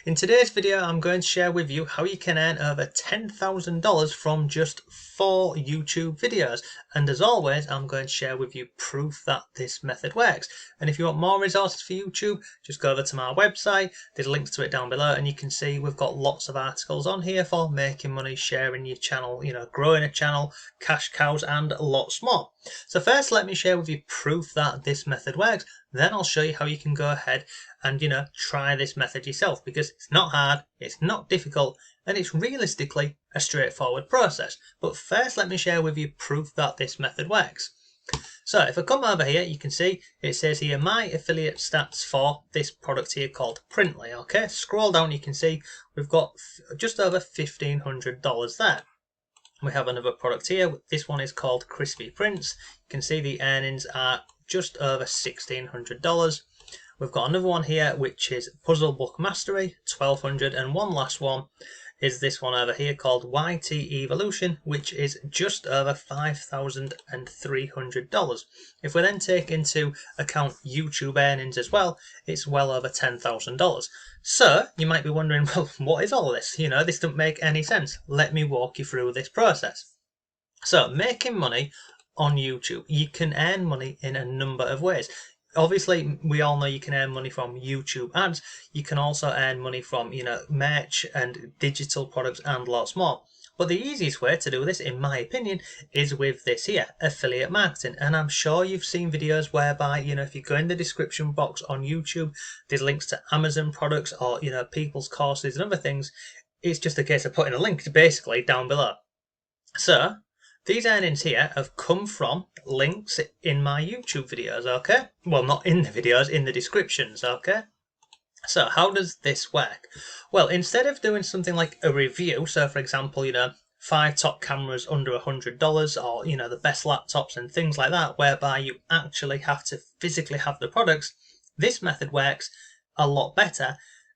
In today's video, I'm going to share with you how you can earn over $10,000 from just 4 YouTube videos. And as always, I'm going to share with you proof that this method works. And if you want more resources for YouTube, just go over to my website. There's links to it down below, and you can see we've got lots of articles on here for making money, sharing your channel, growing a channel, cash cows, and lots more. So first, let me share with you proof that this method works. Then I'll show you how you can go ahead and try this method yourself, because it's not hard, it's not difficult, and it's realistically a straightforward process. But first, let me share with you proof that this method works. So if I come over here, you can see it says here my affiliate stats for this product here called Printly. Okay, scroll down, you can see we've got just over $1,500 there. We have another product here. This one is called Crispy Prints. You can see the earnings are just over $1,600. We've got another one here which is Puzzle Book Mastery, $1,200, and one last one is this one over here called YT Evolution, which is just over $5,300. If we then take into account YouTube earnings as well, it's well over $10,000. So you might be wondering, well, what is all this? This doesn't make any sense. Let me walk you through this process. So making money on YouTube, you can earn money in a number of ways. Obviously, we all know you can earn money from YouTube ads. You can also earn money from, merch and digital products and lots more. But the easiest way to do this, in my opinion, is with this here, affiliate marketing. And I'm sure you've seen videos whereby, if you go in the description box on YouTube, there's links to Amazon products or, people's courses and other things. It's just a case of putting a link basically down below. So these earnings here have come from links in my YouTube videos, okay? Well, not in the videos, in the descriptions, okay? So how does this work? Well, instead of doing something like a review, so for example, 5 top cameras under $100, or, the best laptops and things like that, whereby you actually have to physically have the products, this method works a lot better.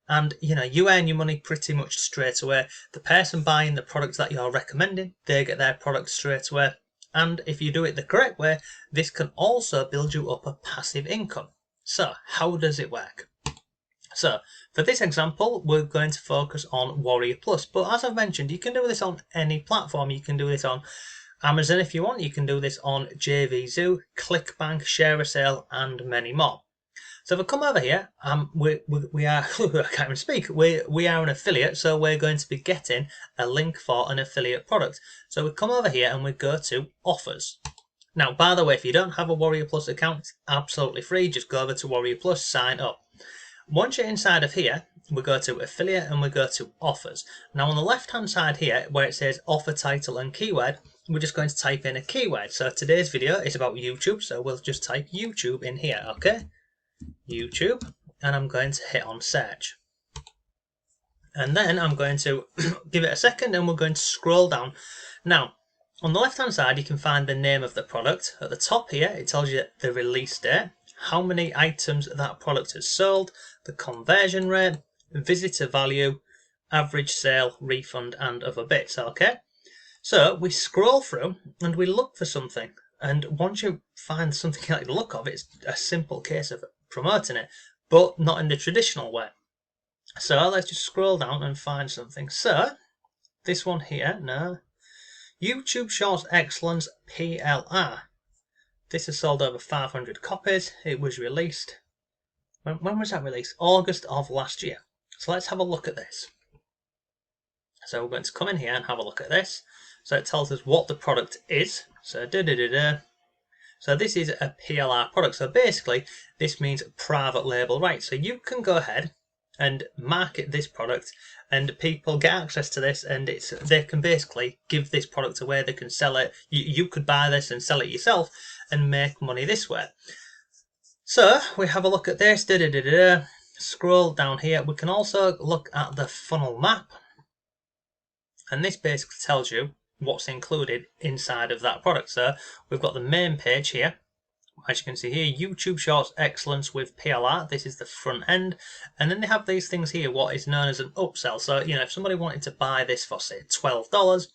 And you earn your money pretty much straight away. The person buying the products that you're recommending, they get their product straight away. And if you do it the correct way, this can also build you up a passive income. So how does it work? So for this example, we're going to focus on Warrior Plus. But as I've mentioned, you can do this on any platform. You can do this on Amazon if you want. You can do this on JVZoo, ClickBank, Share a Sale, and many more. So if I come over here, we are, I can't even speak, we are an affiliate, so we're going to be getting a link for an affiliate product. So we come over here and we go to offers. Now, by the way, if you don't have a Warrior Plus account, it's absolutely free. Just go over to Warrior Plus, sign up. Once you're inside of here, we go to affiliate and we go to offers. Now on the left hand side here, where it says offer title and keyword, we're just going to type in a keyword. So today's video is about YouTube, so we'll just type YouTube in here, okay? YouTube, and I'm going to hit on search, and then I'm going to give it a second and we're going to scroll down. Now on the left hand side you can find the name of the product. At the top here it tells you the release date, how many items that product has sold, the conversion rate, visitor value, average sale, refund, and other bits. Okay, so we scroll through and we look for something, and once you find something you like the look of, it's a simple case of promoting it, but not in the traditional way. So let's just scroll down and find something. So this one here, no, YouTube Shorts Excellence PLR. This has sold over 500 copies. It was released, when was that released? August of last year. So let's have a look at this. So we're going to come in here and have a look at this. So it tells us what the product is. So So this is a PLR product. So basically, this means private label rights. So you can go ahead and market this product, and people get access to this, and they can basically give this product away. They can sell it. You could buy this and sell it yourself and make money this way. So we have a look at this. Scroll down here. We can also look at the funnel map, and this basically tells you what's included inside of that product. So we've got the main page here, as you can see here, YouTube Shorts Excellence with PLR. This is the front end, and then they have these things here, what is known as an upsell. So if somebody wanted to buy this for say $12,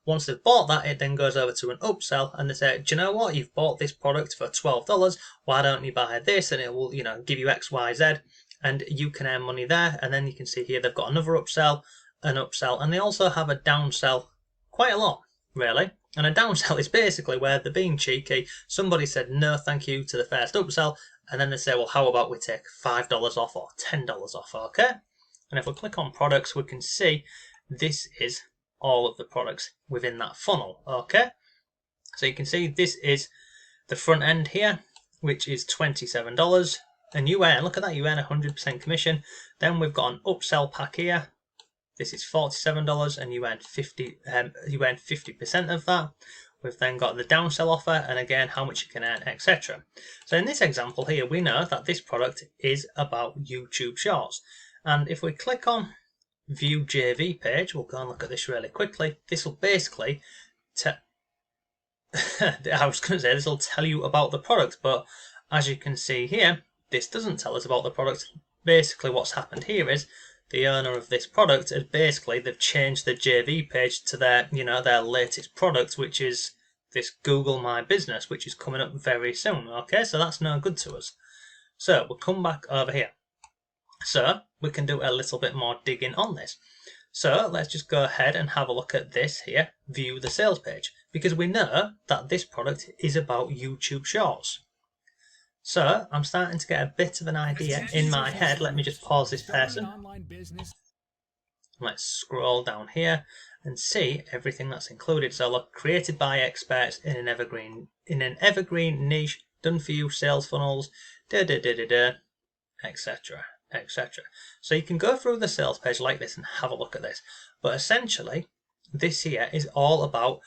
once they've bought that, it then goes over to an upsell, and they say, do you know what, you've bought this product for $12, why don't you buy this, and it will give you XYZ. and you can earn money there. And then you can see here they've got another upsell, an upsell, and they also have a downsell, quite a lot really. And a downsell is basically where they're being cheeky. Somebody said no thank you to the first upsell, and then they say, well, how about we take $5 off or $10 off, okay? And if we click on products, we can see this is all of the products within that funnel, okay? So you can see this is the front end here, which is $27, and you earn, look at that, you earn 100% commission. Then we've got an upsell pack here. This is $47, and you earn 50% of that. We've then got the downsell offer, and again, how much you can earn, etc. So in this example here, we know that this product is about YouTube Shorts. And if we click on View JV page, we'll go and look at this really quickly. This will basically, I was going to say this will tell you about the product, but as you can see here, this doesn't tell us about the product. Basically, what's happened here is the owner of this product has they've changed the JV page to their, their latest product, which is this Google My Business, which is coming up very soon. Okay, so that's no good to us. So we'll come back over here. So we can do a little bit more digging on this. So let's just go ahead and have a look at this here, view the sales page, because we know that this product is about YouTube Shorts. So I'm starting to get a bit of an idea in my head. Let me just pause this person. Let's scroll down here and see everything that's included. So look, created by experts in an evergreen niche, done for you sales funnels, etc., etc. So you can go through the sales page like this and have a look at this. But essentially, this here is all about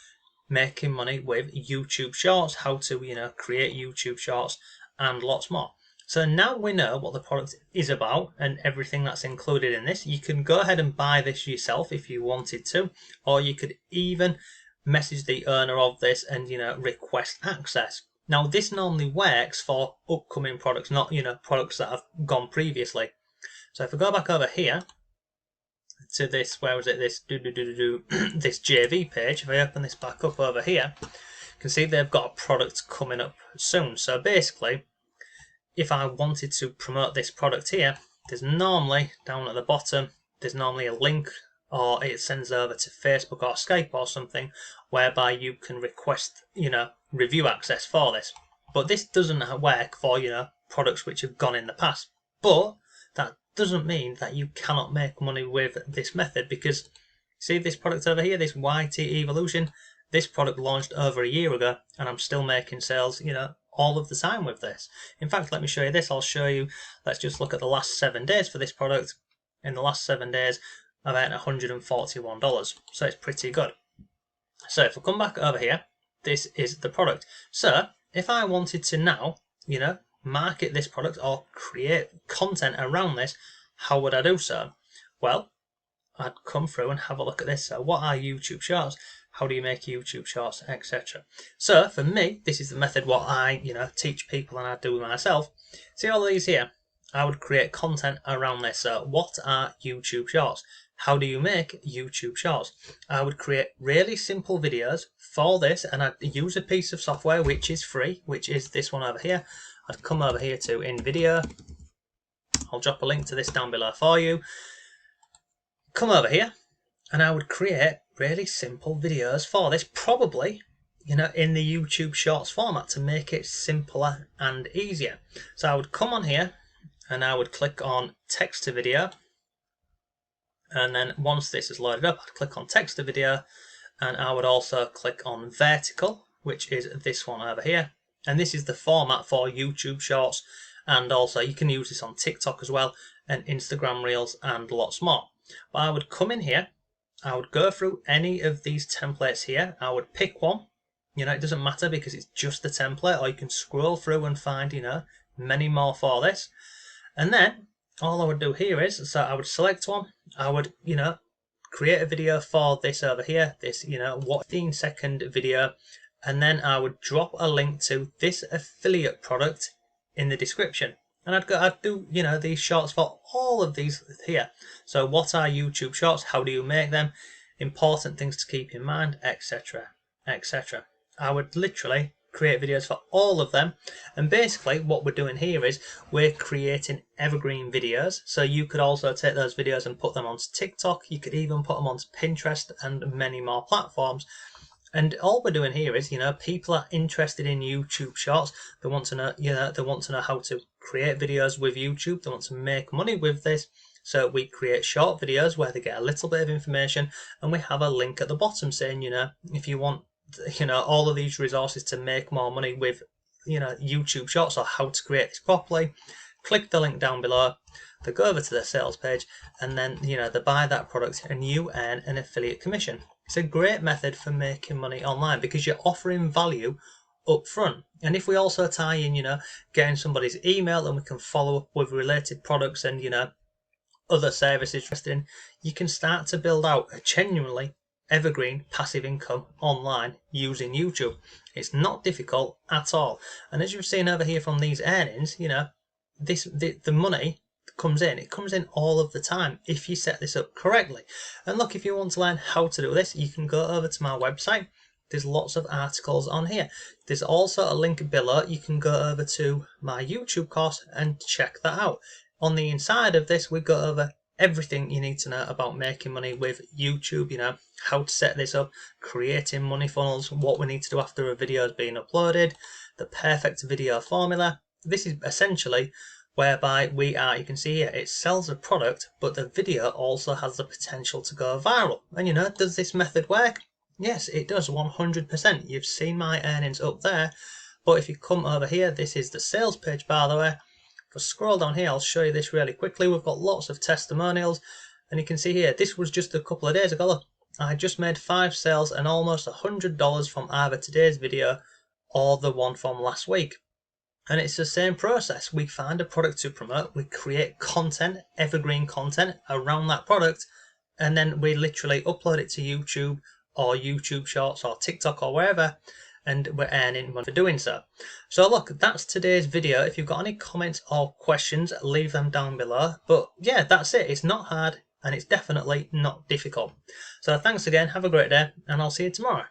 making money with YouTube Shorts, how to, create YouTube Shorts, and lots more. So now we know what the product is about and everything that's included in this. You can go ahead and buy this yourself if you wanted to, or you could even message the owner of this and request access. Now this normally works for upcoming products, not products that have gone previously. So if I go back over here to this, where was it, this this JV page, if I open this back up over here, you can see they've got a product coming up soon. So basically, if I wanted to promote this product here, there's normally, down at the bottom, there's normally a link, or it sends over to Facebook or Skype or something, whereby you can request, review access for this. But this doesn't work for, products which have gone in the past. But that doesn't mean that you cannot make money with this method, because see this product over here, this YT Evolution, this product launched over a year ago, and I'm still making sales, all of the time with this. In fact, let me show you this. I'll show you, let's just look at the last 7 days for this product. In the last 7 days, I've earned $141, so it's pretty good. So if I come back over here, this is the product. So if I wanted to now, market this product or create content around this, how would I do so? Well, I'd come through and have a look at this. So what are YouTube Shorts? How do you make YouTube Shorts, etc. So for me, this is the method what I teach people and I do myself. See all these here? I would create content around this. So what are YouTube Shorts? How do you make YouTube Shorts? I would create really simple videos for this, and I'd use a piece of software which is free, which is this one over here. I'd come over here to InVideo. I'll drop a link to this down below for you. Come over here, and I would create really simple videos for this, probably in the YouTube Shorts format, to make it simpler and easier. So I would come on here and I would click on text to video, and then once this is loaded up, I'd click on text to video, and I would also click on vertical, which is this one over here, and this is the format for YouTube Shorts, and also you can use this on TikTok as well, and Instagram Reels, and lots more. But I would come in here, I would go through any of these templates here. I would pick one. It doesn't matter because it's just a template, or you can scroll through and find, many more for this. And then all I would do here is, so I would select one. I would, create a video for this over here, this, 15-second video. And then I would drop a link to this affiliate product in the description. And I'd do, these shorts for all of these here. So what are YouTube Shorts? How do you make them? Important things to keep in mind, etc., etc. I would literally create videos for all of them. And basically what we're doing here is we're creating evergreen videos. So you could also take those videos and put them onto TikTok. You could even put them onto Pinterest and many more platforms. And all we're doing here is, people are interested in YouTube Shorts. They want to know, they want to know how to create videos with YouTube. They want to make money with this. So we create short videos where they get a little bit of information, and we have a link at the bottom saying, if you want, all of these resources to make more money with, YouTube Shorts, or how to create this properly, click the link down below. They go over to their sales page, and then, they buy that product and you earn an affiliate commission. It's a great method for making money online because you're offering value up front. And if we also tie in, getting somebody's email, and we can follow up with related products and, other services interested in, you can start to build out a genuinely evergreen passive income online using YouTube. It's not difficult at all. And as you've seen over here from these earnings, the money comes in. It comes in all of the time if you set this up correctly. And look, if you want to learn how to do this, you can go over to my website. There's lots of articles on here. There's also a link below. You can go over to my YouTube course and check that out. On the inside of this, we go over everything you need to know about making money with YouTube, how to set this up, creating money funnels, what we need to do after a video is being uploaded, the perfect video formula. This is essentially whereby you can see here, it sells a product, but the video also has the potential to go viral. And does this method work? Yes, it does, 100%. You've seen my earnings up there, but if you come over here, this is the sales page, by the way. If I scroll down here, I'll show you this really quickly. We've got lots of testimonials, and you can see here, this was just a couple of days ago. Look, I just made 5 sales and almost $100 from either today's video or the one from last week. And it's the same process. We find a product to promote, we create content, evergreen content around that product, and then we literally upload it to YouTube or YouTube Shorts or TikTok or wherever, and we're earning money for doing so. So look, that's today's video. If you've got any comments or questions, leave them down below. But yeah, that's it. It's not hard, and it's definitely not difficult. So thanks again, have a great day, and I'll see you tomorrow.